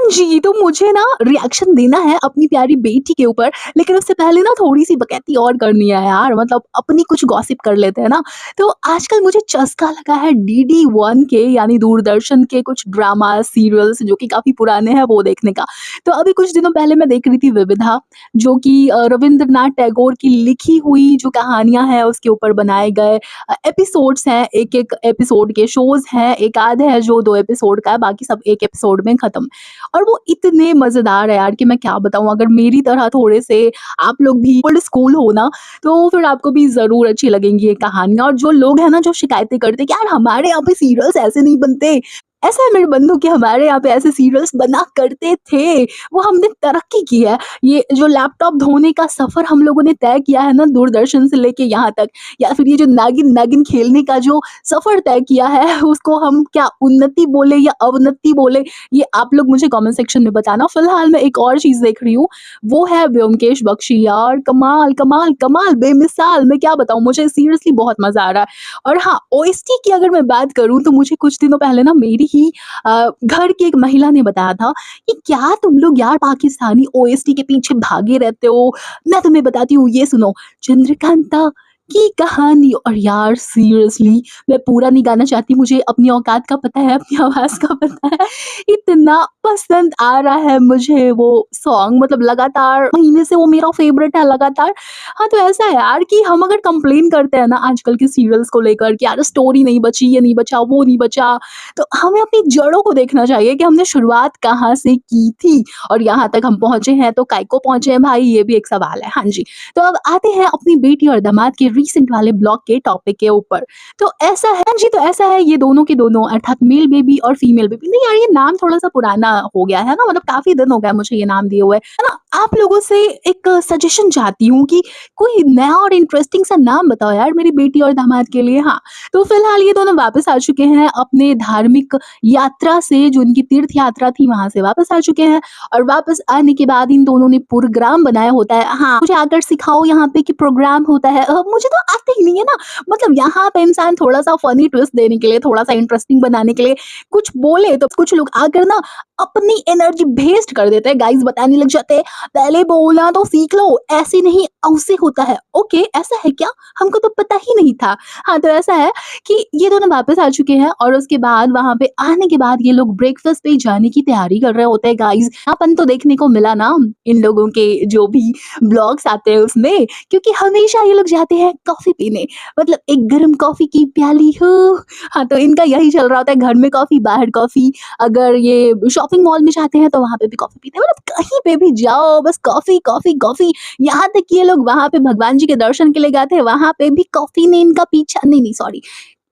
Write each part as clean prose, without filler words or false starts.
जी, तो मुझे ना रिएक्शन देना है अपनी प्यारी बेटी के ऊपर, लेकिन उससे पहले ना थोड़ी-सी बकैती और करनी है यार, मतलब अपनी कुछ गॉसिप कर लेते हैं ना। तो आजकल मुझे चस्का लगा है डीडी वन के यानी दूरदर्शन के कुछ ड्रामा सीरियल्स जो कि काफ़ी पुराने हैं वो देखने का। तो अभी कुछ दिनों पहले मैं देख रही थी विविधा, जो कि रविंद्रनाथ टैगोर की लिखी हुई जो कहानियाँ हैं उसके ऊपर बनाए गए एपिसोड्स हैं, एक-एक एपिसोड के शोज़ हैं, एक आध है जो 2 एपिसोड का है, बाकी सब 1 एपिसोड में खत्म। और वो इतने मज़ेदार है यार कि मैं क्या बताऊँ। अगर मेरी तरह थोड़े से आप लोग भी ओल्ड स्कूल हो ना, तो फिर आपको भी ज़रूर अच्छी लगेंगी ये कहानियाँ। और जो लोग हैं ना जो शिकायतें करते हैं कि यार हमारे यहाँ पे सीरियल्स ऐसे नहीं बनते, ऐसा है मेरे बंधु कि हमारे यहाँ पे ऐसे सीरियल्स बना करते थे, वो हमने तरक्की की है। ये जो लैपटॉप धोने का सफ़र हम लोगों ने तय किया है ना दूरदर्शन से लेके यहाँ तक, या फिर ये जो नागिन-नागिन खेलने का जो सफ़र तय किया है उसको हम क्या उन्नति बोले या अवनति बोले, ये आप लोग मुझे कमेंट सेक्शन में बताना। फिलहाल मैं एक और चीज़ देख रही हूँ, वो है ब्योमकेश बख्शी यार, कमाल, कमाल, कमाल, बेमिसाल। मैं क्या बताऊँ, मुझे सीरियसली बहुत मज़ा आ रहा है। और हाँ, ओएसटी की अगर मैं बात करूँ तो मुझे कुछ दिनों पहले ना मेरी ही घर की एक महिला ने बताया था कि क्या तुम लोग यार पाकिस्तानी ओएसटी के पीछे भागे रहते हो? मैं तुम्हें बताती हूँ, ये सुनो, चंद्रकांता की कहानी। और यार सीरियसली मैं पूरा नहीं गाना चाहती, मुझे अपनी औकात का पता है, अपनी आवाज़ का पता है। इतना पसंद आ रहा है मुझे वो सॉन्ग, मतलब लगातार महीने से वो मेरा फ़ेवरेट है लगातार। हाँ, तो ऐसा है यार कि हम अगर कंप्लेन करते हैं ना आजकल के सीरियल्स को लेकर कि यार स्टोरी नहीं बची, ये नहीं बचा, वो नहीं बचा, तो हमें अपनी जड़ों को देखना चाहिए कि हमने शुरुआत कहाँ से की थी और यहाँ तक हम पहुँचे हैं, तो काहे को पहुँचे हैं भाई, ये भी एक सवाल है। हाँ जी, तो अब आते हैं अपनी बेटी और दामाद के रीसेंट वाले ब्लॉग के टॉपिक के ऊपर। तो ऐसा है जी, तो ऐसा है ये दोनों के दोनों अर्थात मेल बेबी और फीमेल बेबी, नहीं यार ये नाम थोड़ा-सा पुराना हो गया है ना, मतलब काफ़ी दिन हो गया मुझे ये नाम दिए हुए, है ना? आप लोगों से एक सजेशन चाहती हूँ कि कोई नया और इंटरेस्टिंग सा नाम बताओ यार मेरी बेटी और दामाद के लिए। हाँ, तो फिलहाल ये दोनों वापस आ चुके हैं अपने धार्मिक यात्रा से, जो उनकी तीर्थ यात्रा थी वहाँ से वापस आ चुके हैं। और वापस आने के बाद इन दोनों ने प्रोग्राम बनाया होता है। हाँ, मुझे आकर सिखाओ यहाँ पे कि प्रोग्राम होता है। मुझे तो आता ही नहीं है ना, मतलब यहाँ पे इंसान थोड़ा-सा फनी ट्विस्ट देने के लिए, थोड़ा-सा इंटरेस्टिंग बनाने के लिए कुछ बोले तो कुछ लोग आकर ना अपनी एनर्जी वेस्ट कर देते हैं, गाइस बताने लग जाते हैं, पहले बोलना तो सीख लो, ऐसे नहीं ऐसे होता है। ओके, ऐसा है क्या? हमको तो पता ही नहीं था। हाँ, तो ऐसा है कि ये दोनों वापस आ चुके हैं और उसके बाद वहाँ पे आने के बाद ये लोग ब्रेकफ़ास्ट पे जाने की तैयारी कर रहे होते हैं गाइस। अपन तो देखने को मिला ना इन लोगों के जो भी ब्लॉग्स आते हैं उसमें, क्योंकि हमेशा ये लोग जाते हैं कॉफ़ी पीने, मतलब एक गरम कॉफ़ी की प्याली हो। हाँ, तो इनका यही चल रहा होता है, घर में कॉफ़ी, बाहर कॉफ़ी, अगर ये शॉपिंग मॉल में जाते हैं तो वहाँ पे भी कॉफ़ी पीते हैं, मतलब कहीं पे भी जाओ बस कॉफ़ी, कॉफ़ी, कॉफ़ी। यहाँ तक कि ये लोग वहाँ पे भगवान जी के दर्शन के लिए गए थे, वहाँ पे भी कॉफ़ी ने इनका पीछा नहीं, नहीं सॉरी,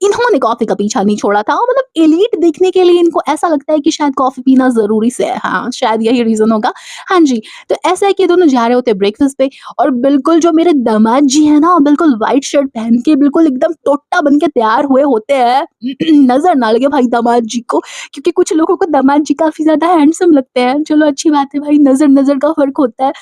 इन्होंने कॉफ़ी का पीछा नहीं छोड़ा था। मतलब एलीट दिखने के लिए इनको ऐसा लगता है कि शायद कॉफ़ी पीना ज़रूरी से है। हाँ, शायद यही रीज़न होगा। हाँ जी, तो ऐसा है कि ये दोनों जा रहे होते हैं ब्रेकफ़ास्ट पे और बिल्कुल जो मेरे दामाद जी हैं ना, बिल्कुल व्हाइट शर्ट पहन के बिल्कुल एकदम टोटा बन के तैयार हुए होते हैं। नज़र ना लगे भाई दामाद जी को, क्योंकि कुछ लोगों को दामाद जी काफ़ी ज़्यादा हैंडसम लगते हैं। चलो अच्छी बात है भाई, नज़र-नज़र का फ़र्क होता है।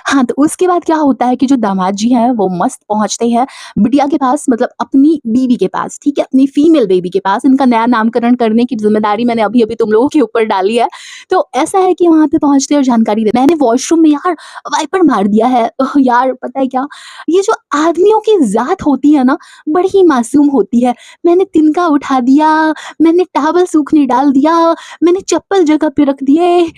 हाँ, तो उसके बाद क्या होता है कि जो दामाद जी हैं वो मस्त पहुँचते हैं बिटिया के पास, मतलब अपनी बीवी के पास, ठीक है? अपनी फीमेल बेबी के पास। इनका नया नामकरण करने की ज़िम्मेदारी मैंने अभी-अभी तुम लोगों के ऊपर डाली है। तो ऐसा है कि वहाँ पे पहुँचते और जानकारी दे मैंने वॉशरूम में यार वाइपर मार दिया है। यार पता है क्या? ये जो आदमियों की ज़ात होती है ना, बड़ी ही मासूम होती है। मैंने तिनका उठा दिया, मैंने टॉवल सूखने डाल दिया, मैंने चप्पल जगह पे रख दिए,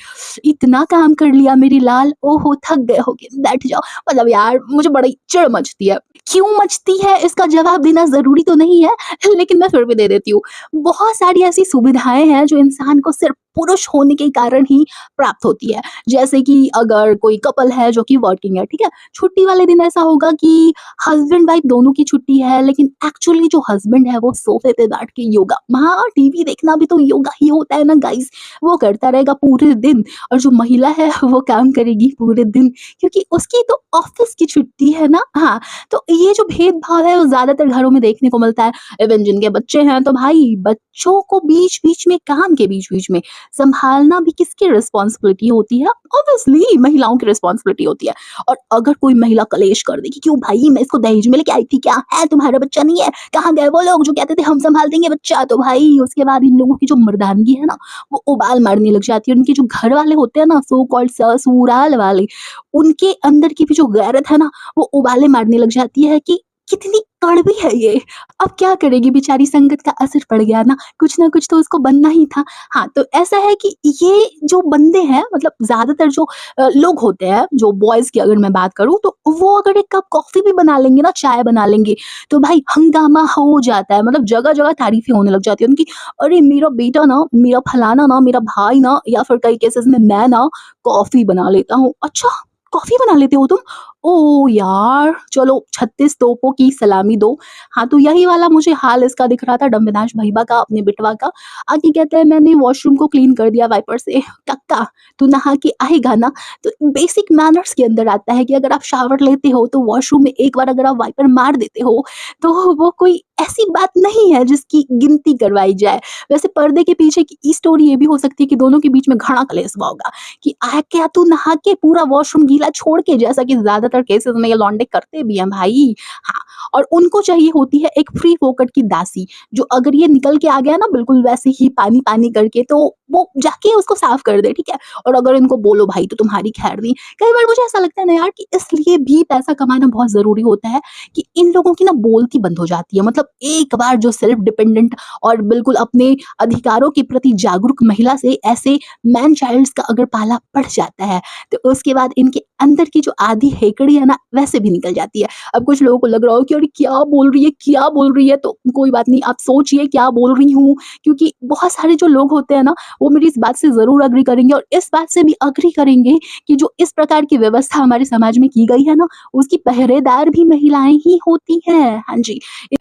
इतना काम कर लिया मेरी लाल, ओहो थक गए होगे, बैठ जाओ। मतलब यार मुझे बड़ी चिढ़ मचती है। क्यों मचती है इसका जवाब देना ज़रूरी तो नहीं है, लेकिन मैं फिर भी दे देती हूँ। बहुत सारी ऐसी सुविधाएँ हैं जो इंसान को सिर्फ़ पुरुष होने के कारण ही प्राप्त होती है। जैसे कि अगर कोई कपल है जो कि वर्किंग है, ठीक है? छुट्टी वाले दिन ऐसा होगा कि हस्बैंड वाइफ दोनों की छुट्टी है, लेकिन एक्चुअली जो हस्बैंड है वो सोफ़े पे बैठ के योगा, हाँ, टीवी देखना भी तो योगा ही होता है ना गाइज़, वो करता रहेगा पूरे दिन। और जो महिला है वो काम करेगी पूरे दिन, क्योंकि उसकी तो ऑफ़िस की छुट्टी है ना। हाँ, तो ये जो भेदभाव है वो ज़्यादातर घरों में देखने को मिलता है। इवन जिनके बच्चे हैं तो भाई बच्चों को बीच-बीच में, काम के बीच-बीच में सँभालना भी किसकी रिस्पॉन्सिबिलिटी होती है? ऑब्वियसली महिलाओं की रिस्पॉन्सिबिलिटी होती है। और अगर कोई महिला कलेश कर दे कि क्यों भाई मैं इसको दहेज में लेके आई थी क्या? है तुम्हारा बच्चा नहीं है? कहाँ गए वो लोग जो कहते थे हम सँभाल देंगे बच्चा? तो भाई उसके बाद इन लोगों की जो मर्दानगी है ना, वो उबाल मारने लग जाती है। उनके जो घर वाले होते हैं ना सो कॉल्ड ससुराल वाले, उनके अंदर की भी जो गैरत है ना, वो उबाले मारने लग जाती है कि कितनी कड़वी है ये। अब क्या करेगी बेचारी, संगत का असर पड़ गया ना कुछ तो उसको बनना ही था। हाँ, तो ऐसा है कि ये जो बंदे हैं मतलब ज़्यादातर जो लोग होते हैं, जो बॉयज़ की अगर मैं बात करूँ तो वो अगर एक कप कॉफ़ी भी बना लेंगे ना, चाय बना लेंगे, तो भाई हंगामा हो जाता है। मतलब जगह-जगह तारीफ़ें होने लग जाती है उनकी। अरे मेरा बेटा ना, मेरा फलाना ना, मेरा भाई ना या फिर कई केसेज़ में मैं ना कॉफ़ी बना लेता हूँ। अच्छा, कॉफ़ी बना लेते हो तुम? ओह यार! चलो 36 तोपों की सलामी दो। हाँ, तो यही वाला मुझे हाल इसका दिख रहा था डम्बेनाश भईबा का, अपने बिटवा का। आके कहता है मैंने वॉशरूम को क्लीन कर दिया वाइपर से। कक्का, तू नहा के आएगा ना, तो बेसिक मैनर्स के अंदर आता है कि अगर आप शावर लेते हो तो वॉशरूम में एक बार अगर आप वाइपर मार देते हो, तो वो कोई ऐसी बात नहीं है जिसकी गिनती करवाई जाए। वैसे पर्दे के पीछे की स्टोरी ये भी हो सकती है कि दोनों के बीच में घड़ा कलेश हुआ होगा कि आ क्या तू नहा के पूरा वॉशरूम गीला छोड़ के, जैसा कि ज़्यादातर केसेज़ में ये लौंडे करते भी हैं भाई। हाँ, और उनको चाहिए होती है एक फ्री फोकट की दासी, जो अगर ये निकल के आ गया ना बिल्कुल वैसे ही पानी-पानी करके, तो वो जाके उसको साफ कर दे, ठीक है? और अगर इनको बोलो भाई तो तुम्हारी खैर नहीं। कई बार मुझे ऐसा लगता है ना यार कि इसलिए भी पैसा कमाना बहुत ज़रूरी होता है कि इन लोगों की ना बोलती बंद हो जाती है। मतलब एक बार जो सेल्फ डिपेंडेंट और बिल्कुल अपने अधिकारों के प्रति जागरूक महिला से ऐसे मैन चाइल्ड्स का अगर पाला पड़ जाता है, तो उसके बाद इनके अंदर की जो आधी हेकड़ी है ना, वैसे भी निकल जाती है। अब कुछ लोगों को लग रहा हो कि अरे क्या बोल रही है, क्या बोल रही है? तो कोई बात नहीं, आप सोचिए क्या बोल रही हूँ, क्योंकि बहुत सारे जो लोग होते हैं ना, वो मेरी इस बात से ज़रूर एग्री करेंगे और इस बात से भी एग्री करेंगे कि जो इस प्रकार की व्यवस्था हमारे समाज में की गई है ना, उसकी पहरेदार भी महिलाएँ ही होती हैं। हाँ जी,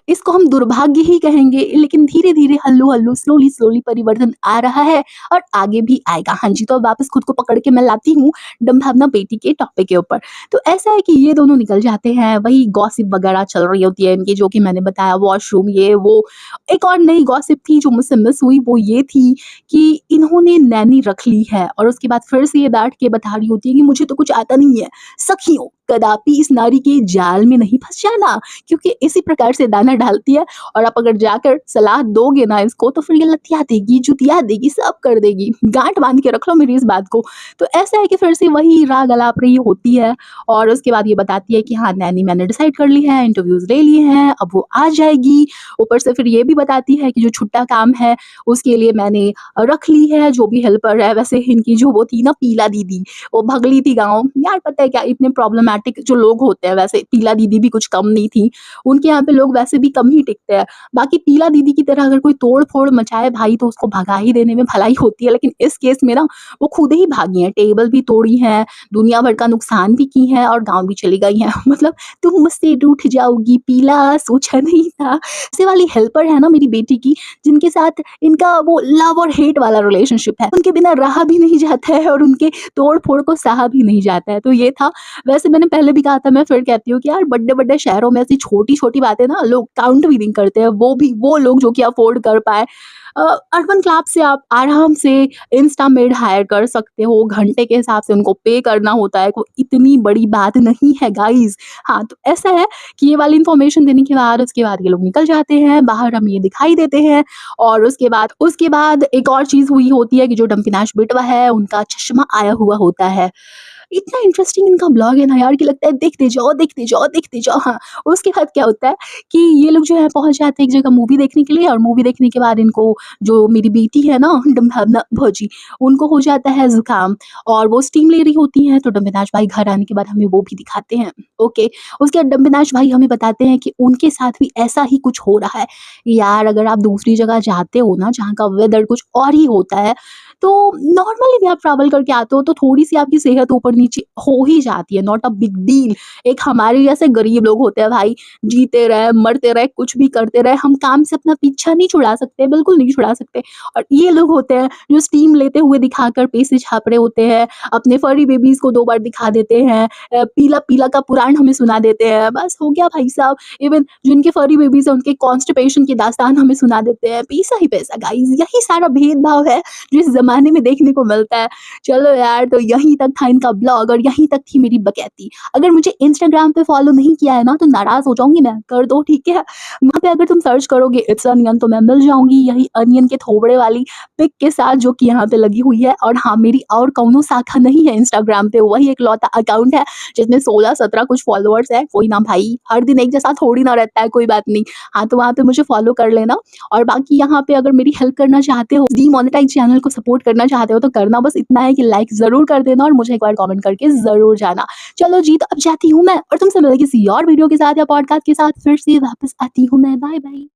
इसको हम दुर्भाग्य ही कहेंगे, लेकिन धीरे-धीरे, हल्लू-हल्लू, स्लोली-स्लोली परिवर्तन आ रहा है और आगे भी आएगा। हाँ जी, तो अब वापस खुद को पकड़ के मैं लाती हूँ डम्भावना बेटी के टॉपिक के ऊपर। तो ऐसा है कि ये दोनों निकल जाते हैं, वही गॉसिप वगैरह चल रही होती है इनकी, जो कि मैंने बताया वॉशरूम ये वो। एक और नई गॉसिप थी जो मुझसे मिस हुई, वो ये थी कि इन्होंने नैनी रख ली है और उसके बाद फिर से ये बैठ के बता रही होती है कि मुझे तो कुछ आता नहीं है। सखियों, कदापि इस नारी के जाल में नहीं फँस जाना, क्योंकि इसी प्रकार से दाना डालती है और आप अगर जाकर सलाह दोगे ना इसको, तो फिर ये लतिया देगी, जुतिया देगी, सब कर देगी। गाँठ बाँध के रख लो मेरी इस बात को। तो ऐसा है कि फिर से वही राग अलाप रही होती है और उसके बाद ये बताती है कि हाँ, नैनी मैंने डिसाइड कर ली है, इंटरव्यूज़ ले लिए हैं, अब वो आ जाएगी। ऊपर से फिर ये भी बताती है कि जो छुट्टा काम है, उसके लिए मैंने रख ली है, जो भी हेल्पर है। वैसे इनकी जो वो थी ना पीला दीदी, वो भगली थी गाँव। यार पता है क्या, इतने प्रॉब्लमैटिक जो लोग होते हैं, वैसे पीला दीदी भी कुछ कम नहीं थी। उनके यहाँ पे लोग वैसे भी कम ही टिकते हैं। बाकी पीला दीदी की तरह अगर कोई तोड़-फोड़ मचाए भाई, तो उसको भगा ही देने में भलाई होती है। लेकिन इस केस में ना वो खुद ही भागी हैं, टेबल भी तोड़ी हैं, दुनिया भर का नुकसान भी की हैं और गाँव भी चली गई हैं। मतलब तुम मुझसे रूठ जाओगी पीला, सोचा नहीं था। ऐसे वाली हेल्पर है ना मेरी बेटी की, जिनके साथ इनका वो लव और हेट वाला रिलेशनशिप है। उनके बिना रहा भी नहीं जाता है और उनके तोड़-फोड़ को सहा भी नहीं जाता है। तो ये था। वैसे मैंने पहले भी कहा था, मैं फिर कहती हूँ कि यार बड़े-बड़े शहरों में ऐसी छोटी-छोटी बातें ना लोग काउंट भी नहीं करते हैं। वो भी वो लोग जो कि अफ़ोर्ड कर पाएँ। अर्बन क्लैप से आप आराम से इंस्टा मेड हायर कर सकते हो, घंटे के हिसाब से उनको पे करना होता है, कोई इतनी बड़ी बात नहीं है गाइज़। हाँ, तो ऐसा है कि ये वाली इन्फॉर्मेशन देने के बाद उसके बाद ये लोग निकल जाते हैं, बाहर हमें ये दिखाई देते हैं और उसके बाद एक और चीज़ हुई होती है कि जो डम्पिनाश बेटवा है, उनका चश्मा आया हुआ होता है। इतना इंटरेस्टिंग इनका ब्लॉग है ना यार कि लगता है देखते जाओ, देखते जाओ, देखते जाओ। हाँ, उसके बाद क्या होता है कि ये लोग जो है पहुँच जाते हैं एक जगह मूवी देखने के लिए और मूवी देखने के बाद इनको, जो मेरी बेटी है ना डम्भावना भौजी, उनको हो जाता है ज़ुकाम और वो स्टीम ले रही होती हैं, तो डम्बिनाश भाई घर आने के बाद हमें वो भी दिखाते हैं। ओके, उसके बाद डम्बिनाश भाई हमें बताते हैं कि उनके साथ भी ऐसा ही कुछ हो रहा है। यार अगर आप दूसरी जगह जाते हो ना, जहाँ का वेदर कुछ और ही होता है, तो नॉर्मली भी आप ट्रैवल करके आते हो तो थोड़ी-सी आपकी सेहत ऊपर नीचे हो ही जाती है, नॉट अ बिग डील। एक हमारे जैसे गरीब लोग होते हैं भाई, जीते रहे, मरते रहे, कुछ भी करते रहे, हम काम से अपना पीछा नहीं छुड़ा सकते, बिल्कुल नहीं छुड़ा सकते। और ये लोग होते हैं जो स्टीम लेते हुए दिखाकर पैसे छाप रहे होते हैं, अपने फर्री बेबीज़ को 2 बार दिखा देते हैं, पीला-पीला का पुराण हमें सुना देते हैं, बस हो गया भाई साहब। इवन जिनके फर्री बेबीज़ हैं उनके कॉन्स्टिपेशन की दास्तान हमें सुना देते हैं, पैसा ही पैसा गाइज़, यही सारा भेदभाव है जो इस ज़माने में देखने को मिलता है। चलो यार, तो यहीं तक था इनका ब्लॉग और यहीं तक थी मेरी बकैती। अगर मुझे इंस्टाग्राम पे फॉलो नहीं किया है ना तो नाराज़ हो जाऊँगी मैं, कर दो ठीक है। वहाँ पे अगर तुम सर्च करोगे इट्स अनियन तो मैं मिल जाऊँगी, यही अनियन के थोबड़े वाली पिक के साथ जो कि यहाँ पे लगी हुई है। और हाँ, मेरी और कौनो शाखा नहीं है इंस्टाग्राम पे, वही इकलौता अकाउंट है जिसमें 16-17 कुछ फॉलोअर्स हैं। कोई ना भाई, हर दिन एक जैसा थोड़ी ना रहता है, कोई बात नहीं। हाँ, तो वहाँ पे मुझे फॉलो कर लेना। और बाकी यहाँ पे अगर मेरी हेल्प करना चाहते हो, डीमोनेटाइज़ चैनल को सपोर्ट करना चाहते हो तो करना बस इतना है कि लाइक ज़रूर कर देना और मुझे एक बार कमेंट करके ज़रूर जाना। चलो जी, तो अब जाती हूँ मैं और तुमसे मिलेंगे किसी और वीडियो के साथ या पॉडकास्ट के साथ फिर से वापस आती हूँ मैं। Bye bye.